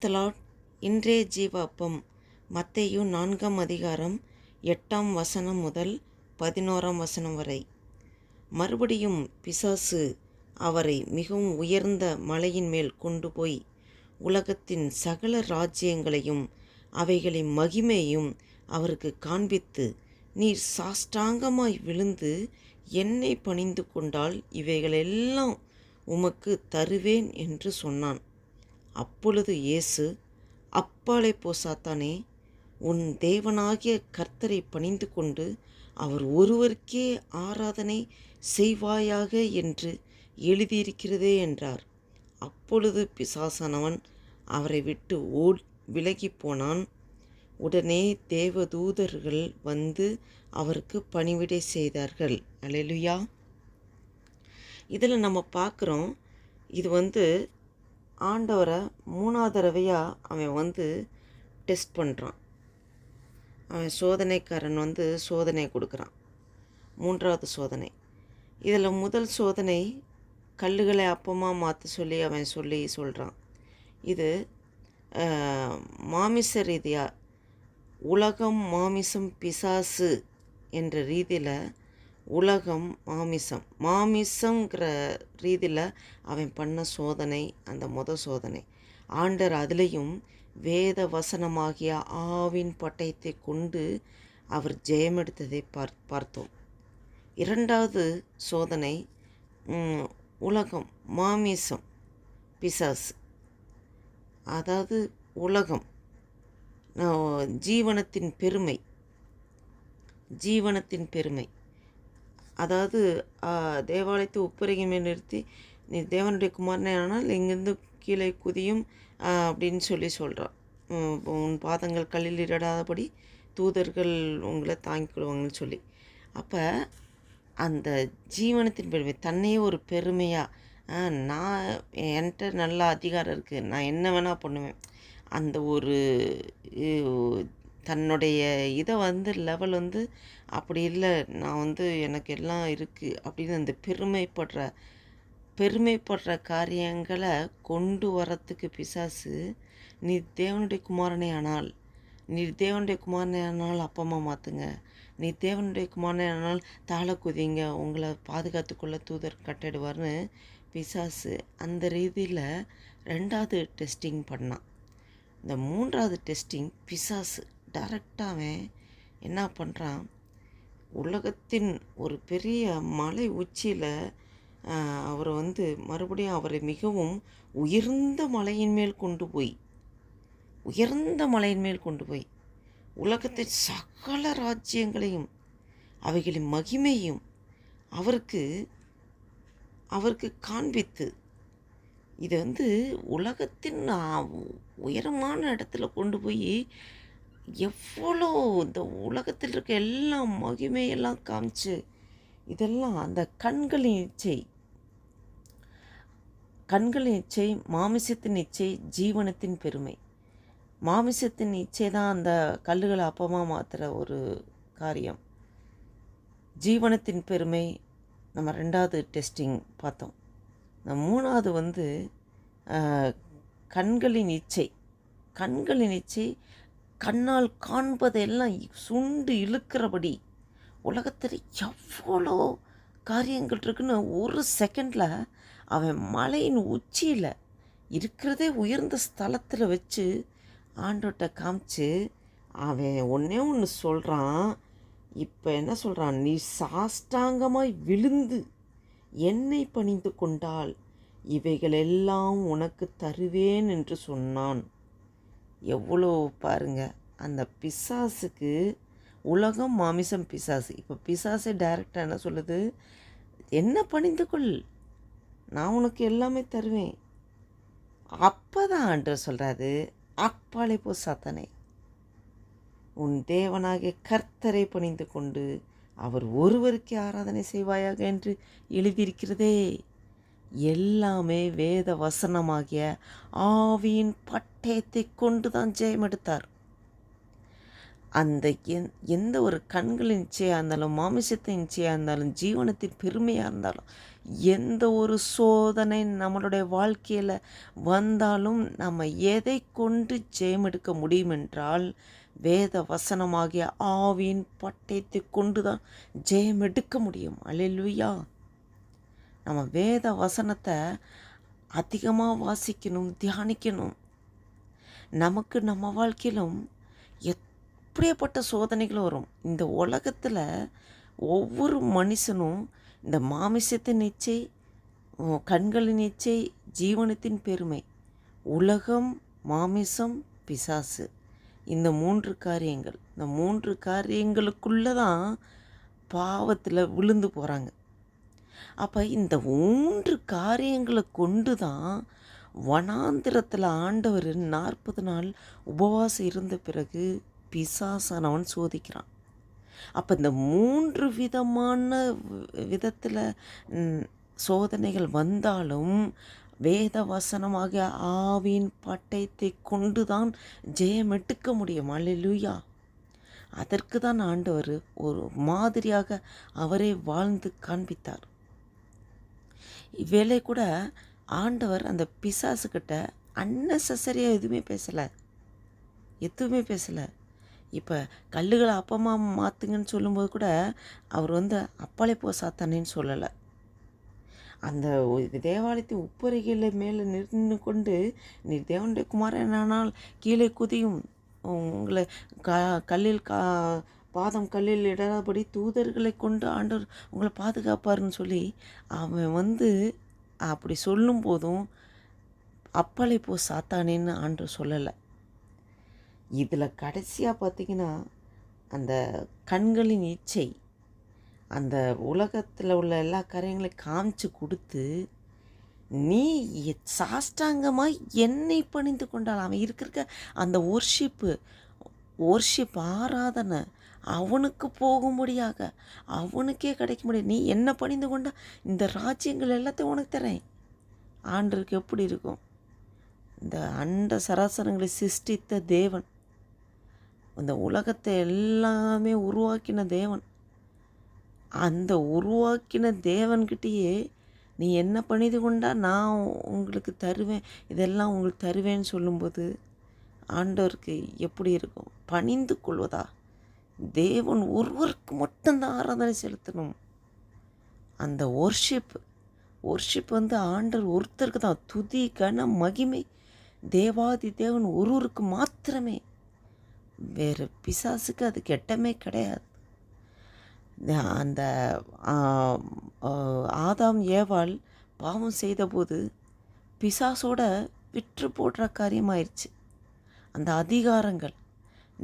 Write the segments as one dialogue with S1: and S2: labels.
S1: த Lord. இன்றைய ஜீவ அப்பம் மத்தேயு 4 அதிகாரம் 8 முதல் 11 வரை. மறுபடியும் பிசாசு அவரை மிகவும் உயர்ந்த மலையின் மேல் கொண்டு போய் உலகத்தின் சகல ராஜ்யங்களையும் அவைகளின் மகிமையும் அவருக்கு காண்பித்து, நீர் சாஷ்டாங்கமாய் விழுந்து என்னை பணிந்து கொண்டால் இவைகளெல்லாம் உமக்கு தருவேன் என்று சொன்னான். அப்பொழுது இயேசு, அப்பாலே போ சாத்தானே, உன் தேவனாகிய கர்த்தரை பணிந்து கொண்டு அவர் ஒருவருக்கே ஆராதனை செய்வாயாக என்று எழுதியிருக்கிறதே என்றார். அப்பொழுது பிசாசானவன் அவரை விட்டு விலகி போனான். உடனே தேவதூதர்கள் வந்து அவருக்கு பணிவிடை செய்தார்கள். அல்லேலூயா. இதில் நம்ம பார்க்குறோம், இது ஆண்டவரை 3வது தடவையாக அவன் டெஸ்ட் பண்ணுறான். அவன் சோதனைக்காரன் சோதனை கொடுக்குறான். 3வது சோதனை. இதில் முதல் சோதனை கல்லுகளை அப்பமாக மாற்ற சொல்லி அவன் சொல்கிறான். இது மாமிச ரீதியாக உலகம், மாமிசம், பிசாசு என்ற ரீதியில் உலகம், மாமிசங்கிற ரீதியில் அவன் பண்ண சோதனை அந்த சோதனை. ஆண்டர் அதுலேயும் வேத வசனமாகிய ஆவின் பட்டயத்தை கொண்டு அவர் ஜெயமெடுத்ததை பார்த்தோம். 2வது சோதனை உலகம், மாமிசம், பிசாசு, அதாவது உலகம், ஜீவனத்தின் பெருமை. அதாவது தேவாலயத்தை உப்பருகை மேல் நிறுத்தி, நீ தேவனுடைய குமாரனே ஆனால் இங்கேருந்து கீழே குதியும் அப்படின்னு சொல்கிறான். உன் பாதங்கள் கல்லில் இடராதபடி தூதர்கள் உங்களை தாங்கிக்கொள்வாங்கன்னு சொல்லி. அப்போ அந்த ஜீவனத்தின் பெருமை, தன்னையே ஒரு பெருமையாக, நான் என்கிட்ட நல்ல அதிகாரம் இருக்குது, நான் என்ன வேணால் பண்ணுவேன், அந்த ஒரு தன்னுடைய இதை லெவல் அப்படி இல்லை, நான் எனக்கு எல்லாம் இருக்குது அப்படின்னு அந்த பெருமைப்படுற காரியங்களை கொண்டு வரத்துக்கு பிசாசு, நீ தேவனுடைய குமாரனே ஆனால் அப்பமாக மாற்றுங்க, நீ தேவனுடைய குமாரனே ஆனால் தாழ குதிங்க, உங்களை பாதுகாத்துக்கொள்ள தூதர் கட்டிடுவார்னு பிசாசு அந்த ரீதியில் 2வது டெஸ்டிங் பண்ணான். இந்த 3வது டெஸ்டிங் பிசாசு டைரெக்டாக அவன் என்ன பண்ணுறான், உலகத்தின் ஒரு பெரிய மலை உச்சியில் அவரை மறுபடியும் அவரை மிகவும் உயர்ந்த மலையின் மேல் கொண்டு போய் உலகத்தின் சகல ராஜ்யங்களையும் அவைகளின் மகிமையும் அவருக்கு காண்பித்து, இது உலகத்தின் உயரமான இடத்துல கொண்டு போய் எவ்வளோ இந்த உலகத்தில் இருக்க எல்லாம் மகிமையெல்லாம் காமிச்சு, இதெல்லாம் அந்த கண்களின் இச்சை, மாமிசத்தின் இச்சை, ஜீவனத்தின் பெருமை. மாமிசத்தின் இச்சை தான் அந்த கல்லுகளை அப்பமாக மாற்றுற ஒரு காரியம். ஜீவனத்தின் பெருமை நம்ம 2வது டெஸ்டிங் பார்த்தோம். இந்த 3வது கண்களின் இச்சை, கண்ணால் காண்பதெல்லாம் சுண்டு இழுக்கிறபடி உலகத்தில் எவ்வளோ காரியங்கள் இருக்குன்னு ஒரு செகண்டில் அவன் மலையின் உச்சியில் இருக்கிறதே உயர்ந்த ஸ்தலத்தில் வச்சு ஆண்டோட்ட காமிச்சு அவன் ஒன்று சொல்கிறான். இப்போ என்ன சொல்கிறான், நீ சாஷ்டாங்கமாய் விழுந்து என்னை பணிந்து கொண்டால் இவைகளெல்லாம் உனக்கு தருவேன் என்று சொன்னான். எவ்வளோ பாருங்க, அந்த பிசாசுக்கு உலகம், மாமிசம், பிசாசு. இப்போ பிசாசே டைரெக்டாக என்ன சொல்லுது, என்ன பணிந்து கொள், நான் உனக்கு எல்லாமே தருவேன். அப்போ தான் ஆண்டவர் சொல்கிறாரு, அப்பாலே போ சாத்தானே, உன் தேவனாகிய கர்த்தரை பணிந்து கொண்டு அவர் ஒருவருக்கே ஆராதனை செய்வாயாக என்று எழுதியிருக்கிறதே. எல்லாமே வேத வசனமாகிய ஆவியின் பட்டயத்தை கொண்டு தான் ஜெயம் எடுத்தார். அந்த எந்த ஒரு கண்களின் இச்சையாக இருந்தாலும், மாமிசத்தின் இச்சையாக இருந்தாலும், ஜீவனத்தின் பெருமையாக இருந்தாலும், எந்த ஒரு சோதனை நம்மளுடைய வாழ்க்கையில் வந்தாலும் நம்ம எதை கொண்டு ஜெயம் எடுக்க முடியும் என்றால், வேத வசனமாகிய ஆவியின் பட்டயத்தை கொண்டு தான் ஜெயம் எடுக்க முடியும். அல்லேலூயா! நம்ம வேத வசனத்தை அதிகமாக வாசிக்கணும், தியானிக்கணும். நமக்கு நம்ம வாழ்க்கையிலும் எப்படியாப்பட்ட சோதனைகள் வரும். இந்த உலகத்தில் ஒவ்வொரு மனுஷனும் இந்த மாமிசத்தின் இச்சை, கண்களின் இச்சை, ஜீவனத்தின் பெருமை, உலகம், மாமிசம், பிசாசு, இந்த 3 காரியங்கள், இந்த 3 காரியங்களுக்குள்ளே தான் பாவத்தில் விழுந்து போகிறாங்க. அப்போ இந்த 3 காரியங்களை கொண்டு தான் வனாந்திரத்தில் ஆண்டவர் 40 நாள் உபவாசம் இருந்த பிறகு பிசாசானவன் சோதிக்கிறான். அப்போ இந்த 3 விதமான விதத்தில் சோதனைகள் வந்தாலும் வேத வசனமாக ஆவியின் பட்டயத்தை கொண்டு தான் ஜெயம் எடுக்க முடியும். அல்லேலூயா! அதற்கு தான் ஆண்டவர் ஒரு மாதிரியாக அவரே வாழ்ந்து காண்பித்தார். இவ்வேளை கூட ஆண்டவர் அந்த பிசாசுக்கிட்ட அன்னெசரியாக எதுவுமே பேசலை. இப்போ கல்லுகளை அப்பமாக மாற்றுங்கன்னு சொல்லும்போது கூட அவர் அப்பாலே போ சாத்தானேன்னு சொல்லலை. அந்த தேவாலயத்தின் உப்பரிகையில் மேலே நின்று கொண்டு, நீ தேவனுடைய குமாரனானால் கீழே குதியும், உங்களை கல்லில் பாதம் கல்லில் இடாதபடி தூதர்களை கொண்டு ஆண்டவர் உங்களை பாதுகாப்பாருன்னு சொல்லி அவன் அப்படி சொல்லும் போதும் அப்பாலே போ சாத்தானேன்னு ஆண்டவர் சொல்லலை. இதில் கடைசியாக பார்த்திங்கன்னா அந்த கண்களின் இச்சை, அந்த உலகத்தில் உள்ள எல்லா காரியங்களையும் காமிச்சு கொடுத்து, நீ சாஷ்டாங்கமாக என்னை பணிந்து கொண்டால் அவன் இருக்க அந்த ஒர்ஷிப் ஆராதனை அவனுக்கு போகும்படியாக அவனுக்கே கிடைக்க முடியாது. நீ என்ன பணிந்து கொண்டா இந்த ராஜ்யங்கள் எல்லாத்தையும் உனக்கு தரேன். ஆண்டருக்கு எப்படி இருக்கும்? இந்த அண்ட சராசரங்களை சிருஷ்டித்த தேவன், அந்த உலகத்தை எல்லாமே உருவாக்கின தேவன், அந்த உருவாக்கின தேவன்கிட்டயே நீ என்ன பணிந்து கொண்டா நான் உங்களுக்கு தருவேன், இதெல்லாம் உங்களுக்கு தருவேன்னு சொல்லும்போது ஆண்டவருக்கு எப்படி இருக்கும்? பணிந்து கொள்வதா? தேவன் ஒருவருக்கு மட்டும்தான் ஆராதனை செலுத்தணும். அந்த ஒர்ஷிப் ஆண்டவர் ஒருத்தருக்கு தான். துதி, கன, மகிமை தேவாதி தேவன் ஒருவருக்கு மாத்திரமே. வேறு பிசாசுக்கு அது கெட்டமே கிடையாது. அந்த ஆதாம் ஏவாள் பாவம் செய்தபோது பிசாசோட விற்று போடுற காரியமாயிருச்சு. அந்த அதிகாரங்கள்,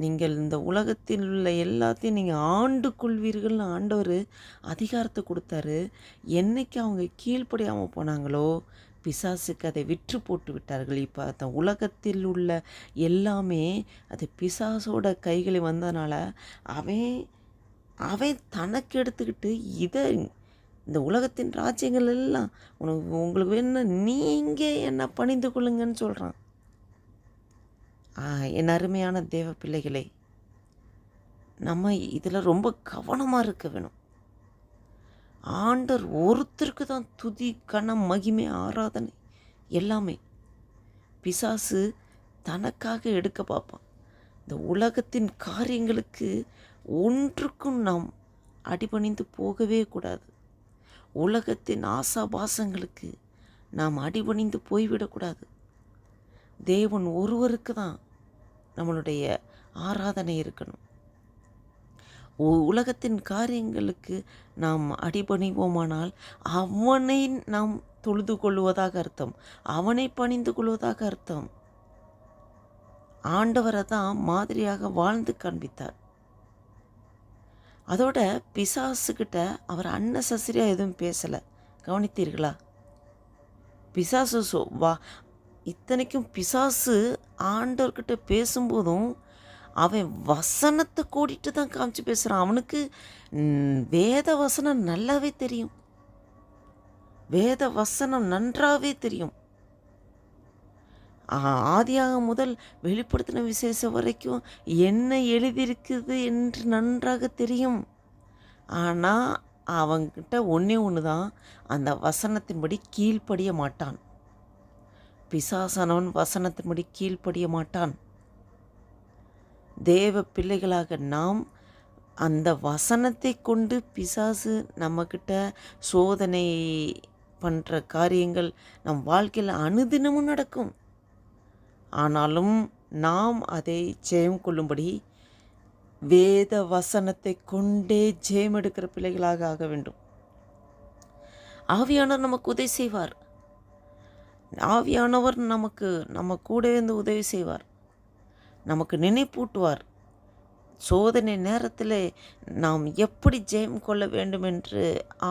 S1: நீங்கள் இந்த உலகத்தில் உள்ள எல்லாத்தையும் நீங்கள் ஆண்டு கொள்வீர்கள்னு ஆண்டவர் அதிகாரத்தை கொடுத்தாரு. என்னைக்கு அவங்க கீழ்ப்படியாமல் போனாங்களோ பிசாசுக்கு அதை விற்று போட்டு விட்டார்கள். இப்போ அந்த உலகத்தில் உள்ள எல்லாமே அது பிசாசோட கைகளில் வந்ததுனால அவன் தனக்கு எடுத்துக்கிட்டு இந்த உலகத்தின் ராஜ்யங்கள் எல்லாம் உங்களுக்கு வேணும், நீங்கள் என்ன பணிந்து கொள்ளுங்கன்னு சொல்கிறான். என் அருமையான தேவ பிள்ளைகளே, நம்ம இதில் ரொம்ப கவனமாக இருக்க வேணும். ஆண்டவர் ஒருத்தருக்கு தான் துதி, கனம், மகிமை, ஆராதனை எல்லாமே. பிசாசு தனக்காக எடுக்க பார்ப்பான். இந்த உலகத்தின் காரியங்களுக்கு ஒன்றுக்கும் நாம் அடிபணிந்து போகவே கூடாது. உலகத்தின் ஆசாபாசங்களுக்கு நாம் அடிபணிந்து போய்விடக்கூடாது. தேவன் ஒருவருக்கு தான் நம்மளுடைய ஆராதனை இருக்கணும். உலகத்தின் காரியங்களுக்கு நாம் அடிபணிவோமானால் அவனை நாம் தொழுது கொள்வதாக அர்த்தம், அவனை பணிந்து கொள்வதாக அர்த்தம். ஆண்டவரை தான் மாதிரியாக வாழ்ந்து காண்பித்தார். அதோட பிசாசுக்கிட்ட அவர் அன்னெசரியாக எதுவும் பேசலை. கவனித்தீர்களா? பிசாசு இத்தனைக்கும் பிசாசு ஆண்டவர்கிட்ட பேசும்போதும் அவன் வசனத்தை கூட்டிட்டு தான் காமிச்சு பேசுகிறான். அவனுக்கு வேத வசனம் நல்லாவே தெரியும், வேத வசனம் நன்றாகவே தெரியும். ஆதியாகமம் முதல் வெளிப்படுத்தின விசேஷம் வரைக்கும் என்ன எழுதியிருக்குது என்று நன்றாக தெரியும். ஆனால் அவங்கிட்ட ஒன்றே ஒன்று தான், அந்த வசனத்தின்படி கீழ்ப்படிய மாட்டான். பிசாசானவன் வசனத்தின்படி கீழ்ப்படிய மாட்டான். தேவ பிள்ளைகளாக நாம் அந்த வசனத்தை கொண்டு பிசாசு நம்மக்கிட்ட சோதனை பண்ணுற காரியங்கள் நம் வாழ்க்கையில் அனுதினமும் நடக்கும். ஆனாலும் நாம் அதை ஜெயம் கொள்ளும்படி வேத வசனத்தை கொண்டே ஜெயம் எடுக்கிற பிள்ளைகளாக ஆக வேண்டும். ஆவியானவர் நமக்கு உதவி செய்வார். ஆவியானவர் நம்ம கூடவே இருந்து உதவி செய்வார். நமக்கு நினைப்பூட்டுவார். சோதனை நேரத்தில் நாம் எப்படி ஜெயம் கொள்ள வேண்டும் என்று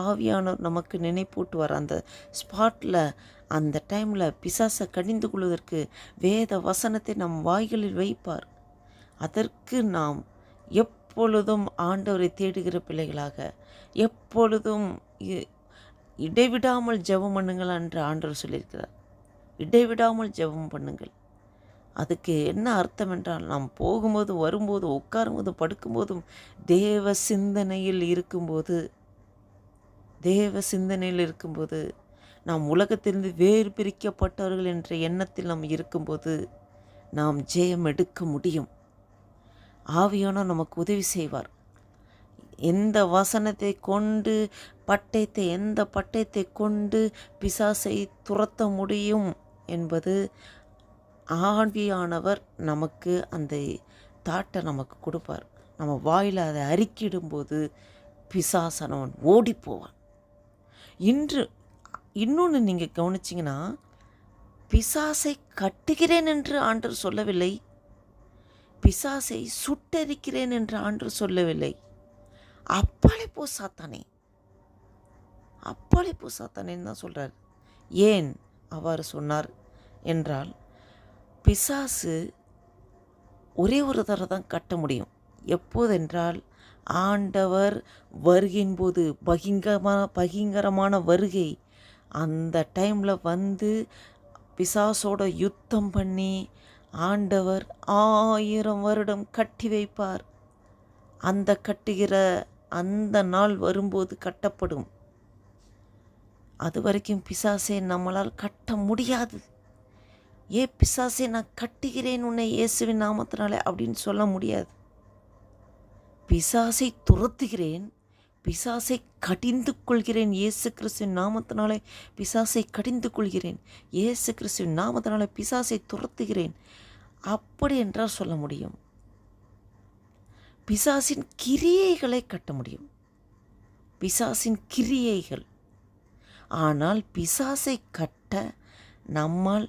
S1: ஆவியானவர் நமக்கு நினைப்பூட்டுவார். அந்த ஸ்பாட்டில், அந்த டைமில் பிசாசை கடிந்து கொள்வதற்கு வேத வசனத்தை நம் வாய்களில் வைப்பார். அதற்கு நாம் எப்பொழுதும் ஆண்டவரை தேடுகிற பிள்ளைகளாக, எப்பொழுதும் இடைவிடாமல் ஜெபம் பண்ணுங்கள் என்று ஆண்டவர் சொல்லியிருக்கிறார். இடைவிடாமல் ஜெபம் பண்ணுங்கள். அதுக்கு என்ன அர்த்தம் என்றால், நாம் போகும்போது, வரும்போது, உட்காரும்போது, படுக்கும்போதும் தேவ சிந்தனையில் இருக்கும்போது, நாம் உலகத்திலிருந்து வேறு பிரிக்கப்பட்டவர்கள் என்ற எண்ணத்தில் நாம் இருக்கும்போது நாம் ஜெயம் எடுக்க முடியும். ஆவியானவர் நமக்கு உதவி செய்வார். எந்த வசனத்தை கொண்டு எந்த பட்டயத்தை கொண்டு பிசாசை துரத்த முடியும் என்பது ஆவியானவர் நமக்கு அந்த தாட்டை நமக்கு கொடுப்பார். நம்ம வாயில் அதை அறிக்கிடும்போது பிசாசானவன் ஓடி போவான். இன்னொன்று நீங்கள் கவனிச்சிங்கன்னா, பிசாசை கட்டுகிறேன் என்று ஆண்டவர் சொல்லவில்லை, பிசாசை சுட்டரிக்கிறேன் என்று ஆண்டவர் சொல்லவில்லை. அப்பாலே போ சாத்தானே, அப்பாலே போ சாத்தானேன்னு தான் சொல்கிறார். ஏன் அவ்வாறு சொன்னார் என்றால், பிசாசு ஒரே ஒரு தடவை தான் கட்ட முடியும். எப்போதென்றால், ஆண்டவர் வருகின் போது, பகிங்கரமான வருகை, அந்த டைமில் வந்து பிசாசோட யுத்தம் பண்ணி ஆண்டவர் 1000 வருடம் கட்டி வைப்பார். அந்த கட்டுகிற அந்த நாள் வரும்போது கட்டப்படும். அது வரைக்கும் பிசாசை நம்மளால் கட்ட முடியாது. பிசாசை நான் கட்டுகிறேன் உன்னை இயேசுவின் நாமத்தினாலே அப்படின்னு சொல்ல முடியாது. பிசாசை துரத்துகிறேன், பிசாசை கடிந்து கொள்கிறேன், இயேசு கிறிஸ்துவின் நாமத்தினாலே பிசாசை கடிந்து கொள்கிறேன், இயேசு கிறிஸ்துவின் நாமத்தினாலே பிசாசை துரத்துகிறேன் அப்படி என்றால் சொல்ல முடியும். பிசாசின் கிரியைகளை கட்ட முடியும், பிசாசின் கிரியைகள். ஆனால் பிசாசை கட்ட நம்மால்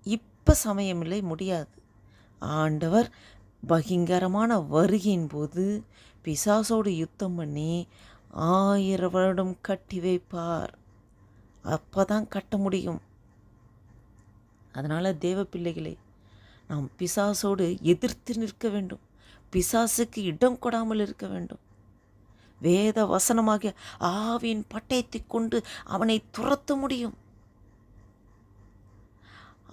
S1: இப்போ சமயமில்லை, முடியாது. ஆண்டவர் பகிங்கரமான வருகையின் போது பிசாசோடு யுத்தம் பண்ணி 1000 வருடம் கட்டி வைப்பார். அப்போ தான் கட்ட முடியும். அதனால் தேவ பிள்ளைகளே, நாம் பிசாசோடு எதிர்த்து நிற்க வேண்டும். பிசாசுக்கு இடம் கொடாமல் இருக்க வேண்டும். வேத வசனமாகிய ஆவியின் பட்டயத்தை கொண்டு அவனை துரத்த முடியும்.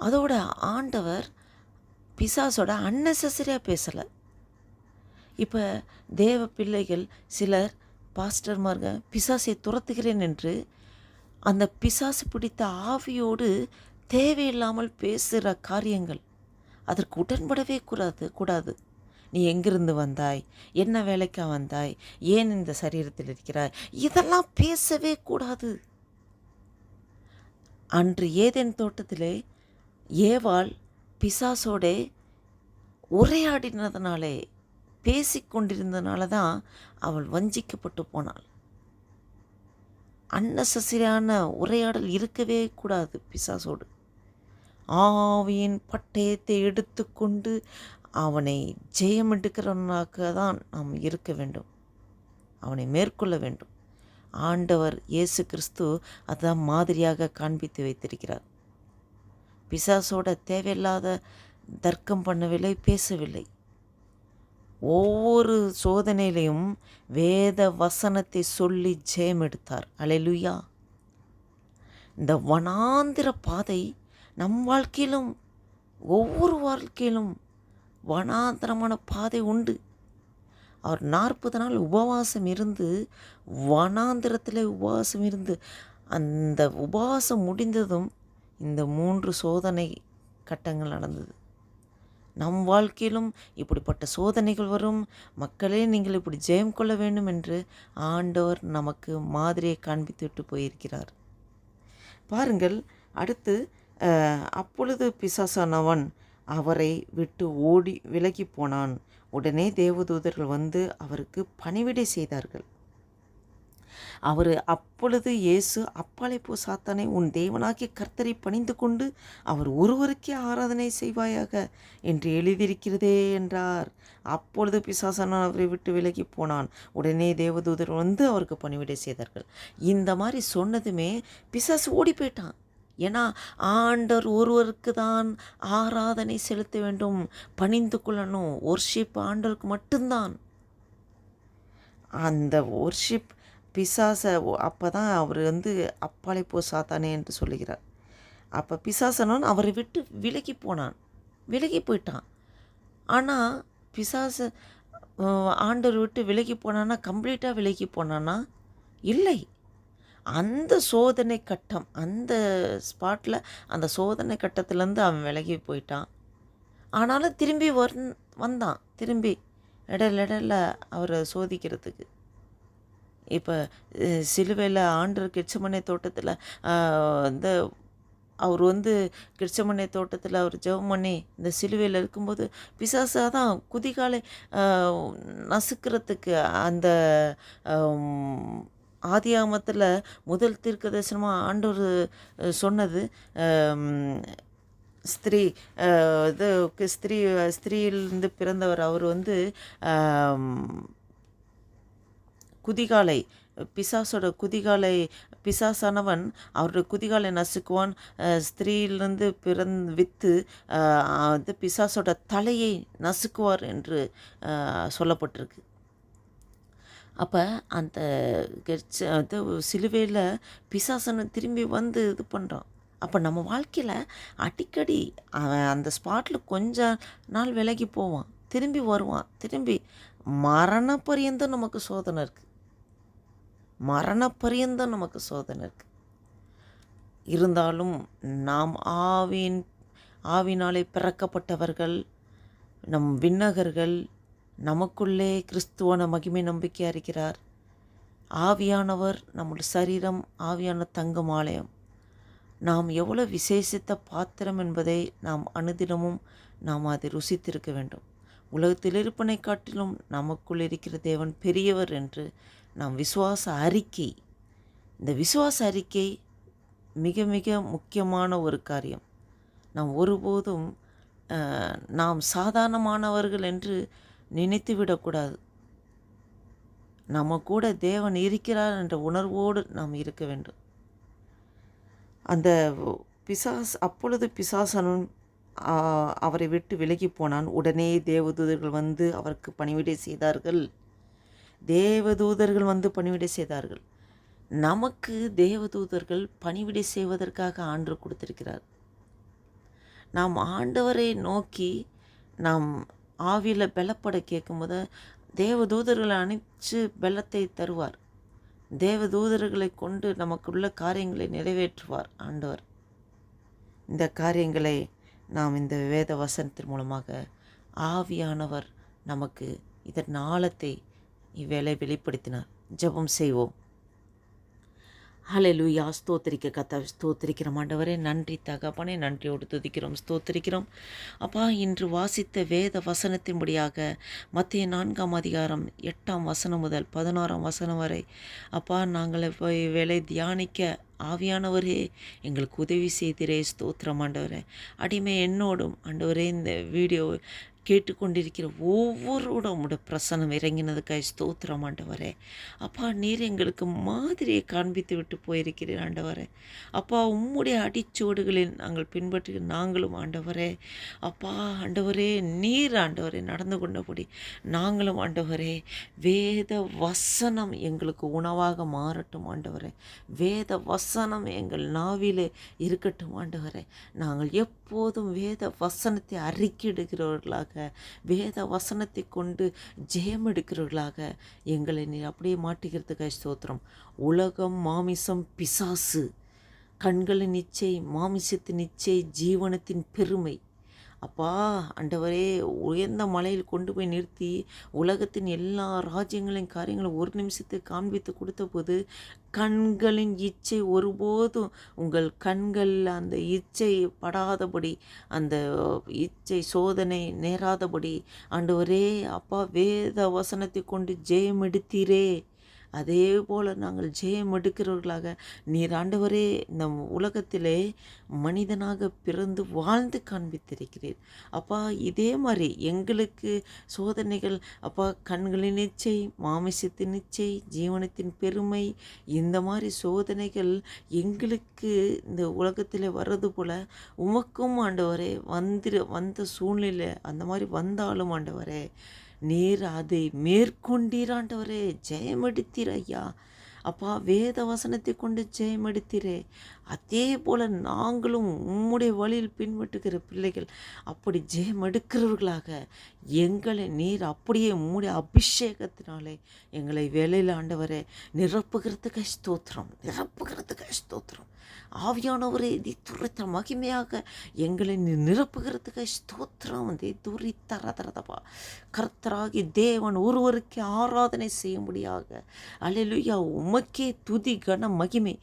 S1: அதோட ஆண்டவர் பிசாசோட அன்னெசரியாக பேசலை. இப்போ தேவ பிள்ளைகள் சிலர், பாஸ்டர்மார்கள், பிசாசை துரத்துகிறேன் என்று அந்த பிசாசு பிடித்த ஆவியோடு தேவையில்லாமல் பேசுகிற காரியங்கள், அதற்கு உடன்படவே கூடாது. நீ எங்கிருந்து வந்தாய், என்ன வேலைக்காக வந்தாய், ஏன் இந்த சரீரத்தில் இருக்கிறாய், இதெல்லாம் பேசவே கூடாது. அன்று ஏதேன் தோட்டத்திலே ஏவாள் பிசாசோட உரையாடினதுனாலே, பேசிக்கொண்டிருந்தனால தான் அவள் வஞ்சிக்கப்பட்டு போனாள். அன்னெசரியான உரையாடல் இருக்கவே கூடாது பிசாசோடு. ஆவியின் பட்டயத்தை எடுத்துக்கொண்டு அவனை ஜெயம் எடுக்கிறவனாக தான் நாம் இருக்க வேண்டும், அவனை மேற்கொள்ள வேண்டும். ஆண்டவர் இயேசு கிறிஸ்து அதான் மாதிரியாக காண்பித்து வைத்திருக்கிறார். பிசாசோட தேவையில்லாத தர்க்கம் பண்ணவில்லை, பேசவில்லை. ஒவ்வொரு சோதனையிலையும் வேத வசனத்தை சொல்லி ஜெயம் எடுத்தார். அல்லேலூயா. இந்த வனாந்திர பாதை நம் வாழ்க்கையிலும் ஒவ்வொரு வாழ்க்கையிலும் வனாந்தரமான பாதை உண்டு. அவர் 40 நாள் உபவாசம் இருந்து, வனாந்திரத்தில் உபவாசம் இருந்து, அந்த உபவாசம் முடிந்ததும் இந்த 3 சோதனை கட்டங்கள் நடந்தது. நம் வாழ்க்கையிலும் இப்படிப்பட்ட சோதனைகள் வரும். மக்களே, நீங்கள் இப்படி ஜெயம் கொள்ள வேண்டும் என்று ஆண்டவர் நமக்கு மாதிரியை காண்பித்துவிட்டு போயிருக்கிறார். பாருங்கள், அடுத்து அப்பொழுது பிசாசானவன் அவரை விட்டு ஓடி விலகி போனான். உடனே தேவதூதர்கள் வந்து அவருக்கு பணிவிடை செய்தார்கள். அப்பொழுது இயேசு, அப்பாலே போ சாத்தானே, உன் தேவனாகிய கர்த்தரை பணிந்து கொண்டு அவர் ஒருவருக்கே ஆராதனை செய்வாயாக என்று எழுதியிருக்கிறதே என்றார். அப்பொழுது பிசாசானவன் அவரை விட்டு விலகி போனான். உடனே தேவதூதர் வந்து அவருக்கு பணிவிடை செய்தார்கள். இந்த மாதிரி சொன்னதுமே பிசாசு ஓடி போயிட்டான். ஏன்னா ஆண்டவர் ஒருவருக்கு தான் ஆராதனை செலுத்த வேண்டும், பணிந்து கொள்ளணும். ஒர்ஷிப் ஆண்டவருக்கு மட்டும்தான். அந்த ஒர்ஷிப் பிசாசை அப்போ தான் அவர் வந்து அப்பாலே போ சாத்தானே என்று சொல்லுகிறார். அப்போ பிசாசனவன் அவரை விட்டு விலகி போயிட்டான். ஆனால் பிசாசு ஆண்டவர் விட்டு விலகி போனான்னா கம்ப்ளீட்டாக விலகி போனான்னா இல்லை. அந்த சோதனை கட்டம், அந்த ஸ்பாட்டில், அந்த சோதனை கட்டத்துலேருந்து அவன் விலகி போயிட்டான். ஆனாலும் திரும்பி வந்தான். திரும்பி இடையில அவரை சோதிக்கிறதுக்கு. இப்போ சிலுவையில் ஆண்டவர் கெட்செமனே தோட்டத்தில் இந்த அவர் வந்து கெட்செமனே தோட்டத்தில் அவர் ஜெபம் பண்ணி இந்த சிலுவையில் இருக்கும்போது பிசாசாக தான் குதிகாலை நசுக்கிறதுக்கு அந்த ஆதியாகமத்தில் முதல் தீர்க்கதரிசனமாக ஆண்டவர் சொன்னது, ஸ்திரீயிலிருந்து பிறந்தவர் அவர் வந்து குதிகாலை, பிசாசானவன் அவருடைய குதிகாலை நசுக்குவான். ஸ்திரீயிலிருந்து வித்து பிசாசோட தலையை நசுக்குவார் என்று சொல்லப்பட்டிருக்கு. அப்போ அந்த சிலுவையில் பிசாசனை திரும்பி வந்து இது பண்ணுறான். அப்போ நம்ம வாழ்க்கையில் அடிக்கடி அவன் அந்த ஸ்பாட்டில் கொஞ்ச நாள் விலகி போவான், திரும்பி வருவான். திரும்பி மரண பரியந்தம் நமக்கு சோதனை இருக்குது. இருந்தாலும் நாம் ஆவினாலே பிறக்கப்பட்டவர்கள், நம் விண்ணகர்கள், நமக்குள்ளே கிறிஸ்துவான மகிமை நம்பிக்கையாக இருக்கிறார். ஆவியானவர் நம்முடைய சரீரம், ஆவியான தங்கம் ஆலயம். நாம் எவ்வளோ விசேஷித்த பாத்திரம் என்பதை நாம் அனுதினமும் நாம் அதை ருசித்திருக்க வேண்டும். உலகத்தில் இருப்பனை காட்டிலும் நமக்குள் இருக்கிற தேவன் பெரியவர் என்று நாம் இந்த விசுவாச அறிக்கை மிக மிக முக்கியமான ஒரு காரியம். நாம் ஒருபோதும் நாம் சாதாரணமானவர்கள் என்று நினைத்து விடக்கூடாது. நம்ம கூட தேவன் இருக்கிறார் என்ற உணர்வோடு நாம் இருக்க வேண்டும். அந்த அப்பொழுது பிசாசனன் அவரை விட்டு விலகி போனான். உடனே தேவதூதர்கள் வந்து அவருக்கு பணிவிடை செய்தார்கள். நமக்கு தேவதூதர்கள் பணிவிடை செய்வதற்காக ஆண்டவர் கொடுத்திருக்கிறார். நாம் ஆண்டவரை நோக்கி நாம் ஆவியில் பலப்பட கேட்கும்போது தேவதூதர்களை அனுப்பிச்சு பலத்தை தருவார். தேவதூதர்களை கொண்டு நமக்குள்ள காரியங்களை நிறைவேற்றுவார் ஆண்டவர். இந்த காரியங்களை நாம் இந்த வேத வசனத்தின் மூலமாக ஆவியானவர் நமக்கு இதன் ஆழத்தை இவ்வேளை வெளிப்படுத்தினார். ஜெபம் செய்வோம். ஹல்லேலூயா. ஸ்தோத்திரிக்கிறோம் ஆண்டவரே. நன்றி தகப்பனே, நன்றியோடு துதிக்கிறோம், ஸ்தோத்திரிக்கிறோம். அப்பா, இன்று வாசித்த வேத வசனத்தின்படியாக மத்தேயு 4ஆம் அதிகாரம் 8ஆம் வசனம் முதல் 16ஆம் வசனம் வரை அப்பா நாங்கள் வேலை தியானிக்க ஆவியானவரே எங்களுக்கு உதவி செய்திரே. ஸ்தோத்திரம் ஆண்டவரே. அடிமை என்னோடும் ஆண்டவரே இந்த வீடியோ கேட்டுக்கொண்டிருக்கிற ஒவ்வொருவரோட உம்முடைய பிரசனம் இறங்கினதுக்காய் ஸ்தோத்திரம் ஆண்டவரே. அப்பா, நீர் எங்களுக்கு மாதிரியை காண்பித்து விட்டு போயிருக்கிறீர் ஆண்டவரே. அப்பா, உம்முடைய அடிச்சுவடுகளில் நாங்கள் பின்பற்றி நாங்களும் ஆண்டவரே, அப்பா ஆண்டவரே, நீர் ஆண்டவரே நடந்து கொண்டபடி நாங்களும் ஆண்டவரே, வேத வசனம் எங்களுக்கு உணவாக மாறட்டும் ஆண்டவரே. வேத வசனம் எங்கள் நாவிலே இருக்கட்டும் ஆண்டவரே. நாங்கள் எப்போதும் வேத வசனத்தை அறிக்கையிடுகிறவர்களாக, வேத வசனத்தை கொண்டு ஜெயம் எடுக்கிறவர்களாக எங்களை நீர் அப்படியே மாட்டுகிறதுக்காக ஸ்தோத்திரம். உலகம், மாமிசம், பிசாசு, கண்களின் இச்சை, மாமிசத்தின் இச்சை, ஜீவனத்தின் பெருமை, அப்பா ஆண்டவரே, உயர்ந்த மலையில் கொண்டு போய் நிறுத்தி உலகத்தின் எல்லா ராஜ்யங்களின் காரியங்களும் ஒரு நிமிஷத்துக்கு காண்பித்து கொடுத்தபோது கண்களின் இச்சை ஒருபோதும் உங்கள் கண்களில் அந்த இச்சை படாதபடி, அந்த இச்சை சோதனை நேராதபடி ஆண்டவரே அப்பா, வேத வசனத்தை கொண்டு ஜெயம் எடுத்தீரே. அதே போல் நாங்கள் ஜெயம் எடுக்கிறவர்களாக நீர் ஆண்டவரே இந்த உலகத்திலே மனிதனாக பிறந்து வாழ்ந்து காண்பித்திருக்கிறீர். அப்பா, இதே மாதிரி எங்களுக்கு சோதனைகள் அப்பா, கண்களின் இச்சை, மாமிசத்தின் இச்சை, ஜீவனத்தின் பெருமை, இந்த மாதிரி சோதனைகள் எங்களுக்கு இந்த உலகத்தில் வர்றது போல் உமக்கும் ஆண்டவரே வந்த சூழ்நிலை அந்த மாதிரி வந்தாலும் ஆண்டவரே, நீர் அதை மேற்கொண்டீர் ஆண்டவரே. ஜெயமெடுத்தீர் ஐயா. அப்பா, வேத வசனத்தை கொண்டு ஜெயமெடுத்தீரே. அதே போல் நாங்களும் உம்முடைய வழியில் பின்பற்றுகிற பிள்ளைகள் அப்படி ஜெயமெடுக்கிறவர்களாக எங்களை நீர் அப்படியே உம்முடைய அபிஷேகத்தினாலே எங்களை வேலையில் ஆண்டவரே நிரப்புகிறதுக்கு ஸ்தோத்திரம், நிரப்புகிறதுக்கு ஸ்தோத்திரம். ஆவியானவரே, தி துரித்த மகிமையாக எங்களை நிரப்புகிறதுக்கு ஸ்தோத்திரம். தி துரித்தரதரதப்பா, கர்த்தராகி தேவன் ஒருவருக்கு ஆராதனை செய்யும்படியாக அல்லேலூயா, உமக்கே துதி கன மகிமை,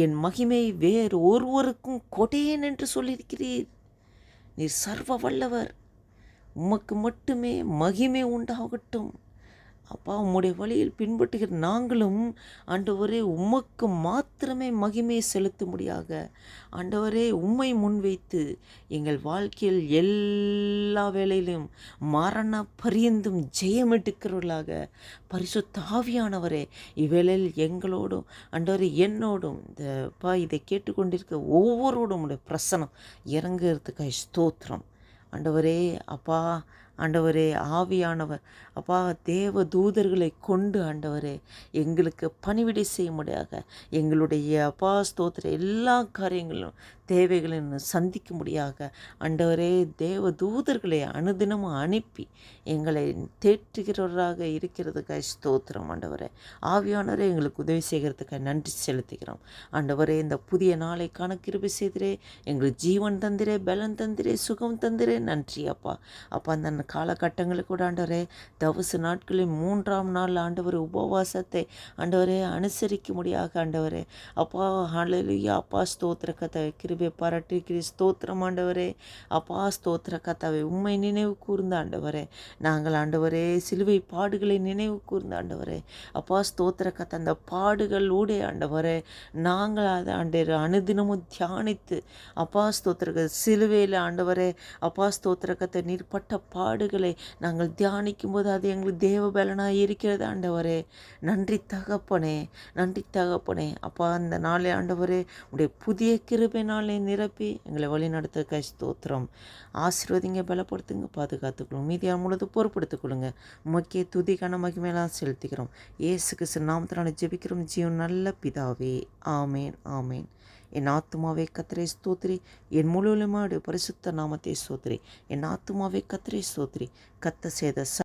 S1: என் மகிமை வேறு ஒருவருக்கும் கொடேன் என்று சொல்லியிருக்கிறீர். நீர் சர்வ வல்லவர், உமக்கு மட்டுமே மகிமை உண்டாகட்டும். அப்பா, உம்முடைய வழியில் பின்பற்றுகிற நாங்களும் ஆண்டவரே உமக்கு மாத்திரமே மகிமையை செலுத்தும்படியாக ஆண்டவரே உம்மை முன்வைத்து எங்கள் வாழ்க்கையில் எல்லா வேளையிலும் மரண பரியந்தும் ஜெயமெடுக்கிறவர்களாக பரிசுத்த ஆவியானவரே இவ்வேளையில் எங்களோடும் ஆண்டவரே என்னோடும் இதை கேட்டுக்கொண்டிருக்க ஒவ்வொருவரும் உடைய பிரசனம் இறங்குறதுக்காக ஸ்தோத்திரம் ஆண்டவரே. அப்பா ஆண்டவரே, ஆவியானவர் அப்பா, தேவ தூதர்களை கொண்டு ஆண்டவரே எங்களுக்கு பணிவிடை செய்யும்படியாக எங்களுடைய அப்பா ஸ்தோத்திர எல்லா காரியங்களும் தேவைகளையும் சந்திக்கும்படியாக ஆண்டவரே தேவ தூதர்களை அனுதினமும் அனுப்பி எங்களை தேற்றுகிறவராக இருக்கிறதுக்காக ஸ்தோத்திரம் ஆண்டவரே. ஆவியானவரே, எங்களுக்கு உதவி செய்கிறதுக்காக நன்றி செலுத்துகிறோம் ஆண்டவரே. இந்த புதிய நாளை காண கிருபை செய்திரே, எங்களுக்கு ஜீவன் தந்திரே, பலன் தந்திரே, சுகம் தந்திரே. நன்றி அப்பா. அப்பா, அந்த காலகட்டங்களுக்கு கூட ஆண்டவரே தவசு நாட்களில் 3ஆம் நாள் ஆண்டவரே உபவாசத்தை ஆண்டவரே அனுசரிக்க முடியாக ஆண்டவரே அப்பா. ஹல்லேலூயா அப்பா, ஸ்தோத்திர கத்தாவை கிருபை பாராட்டி ஸ்தோத்திரம் ஆண்டவரே. அப்பா, ஸ்தோத்திர கத்தாவை உம்மை நினைவு கூர்ந்த ஆண்டவரே, நாங்கள் ஆண்டவரே சிலுவை பாடுகளை நினைவு கூர்ந்த ஆண்டவரே. அப்பா, ஸ்தோத்திர கத்த அந்த பாடுகள் ஊடே ஆண்டவரே நாங்கள் அதை ஆண்டவர் அனுதினமும் தியானித்து அப்பா ஸ்தோத்திர சிலுவையில் ஆண்டவரே அப்பா ஸ்தோத்திர கத்த நீர்பட்ட பாடுகளை நாங்கள் தியானிக்கும் போது அது எங்களுக்கு தேவ பலனாக இருக்கிறது ஆண்டவரே. நன்றி தகப்பனே, நன்றி தகப்பனே. அப்பா, அந்த நாளை ஆண்டவரே உடைய புதிய கிருபை நாளை நிரப்பி எங்களை வழி நடத்த ஸ்தோத்திரம். ஆசீர்வதிங்க, பலப்படுத்துங்க, பாதுகாத்துக்கொள்ளுங்க, மீதியாக முழுது பொறுப்படுத்திக் கொள்ளுங்க. முக்கிய துதி கன மகிமையெல்லாம் செலுத்திக்கிறோம். இயேசு கிறிஸ்து நாமத்தினால ஜெபிக்கிறோம் ஜீவன் நல்ல பிதாவே. ஆமேன், ஆமேன். என் ஆத்துமாவே கர்த்தரை ஸ்தோத்திரி, என் முழுவலுமாடு பரிசுத்த நாமத்தை ஸ்தோத்திரி. என் ஆத்துமாவே கர்த்தரை ஸ்தோத்திரி, கர்த்தர் செய்த